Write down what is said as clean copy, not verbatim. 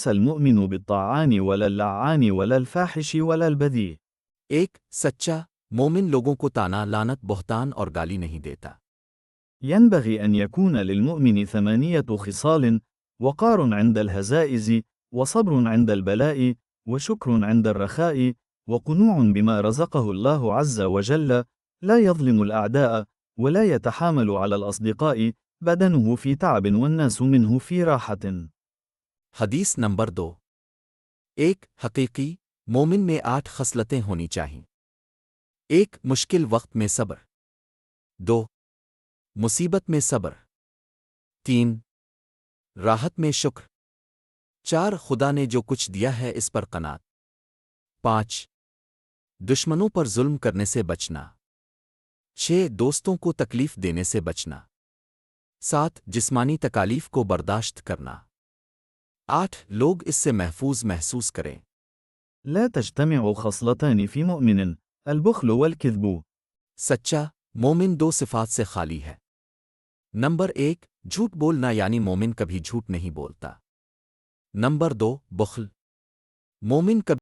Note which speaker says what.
Speaker 1: ليس المؤمن بالطاعان ولا اللعان ولا الفاحش ولا البذيء.
Speaker 2: एक सच्चा मोमिन लोगों को ताना लानत बहतान और गाली नहीं देता।
Speaker 1: ينبغي أن يكون للمؤمن 8 خصال: وقار عند الهزائز، وصبر عند البلاء، وشكر عند الرخاء، وقنوع بما رزقه الله عز وجل، لا يظلم الأعداء، ولا يتحامل على الأصدقاء، بدنه في تعب والناس منه في راحة.
Speaker 2: हदीस नंबर 2। एक हकीकी मोमिन में 8 खसलतें होनी चाहिए। 1 मुश्किल वक्त में सब्र। 2 मुसीबत में सब्र। 3 राहत में शुक्र। 4 खुदा ने जो कुछ दिया है इस पर कनात। 5 दुश्मनों पर जुल्म करने से बचना। 6 दोस्तों को तकलीफ देने से बचना। 7 जिस्मानी तकालीफ को बर्दाश्त करना। 8 लोग इससे महफूज महसूस करें।
Speaker 1: لا تجتمع خصلتان في مؤمن: البخل والكذب.
Speaker 2: सच्चा मोमिन 2 सिफात से खाली है। नंबर 1 झूठ बोलना, यानी मोमिन कभी झूठ नहीं बोलता। नंबर 2 बुख्ल, मोमिन कभी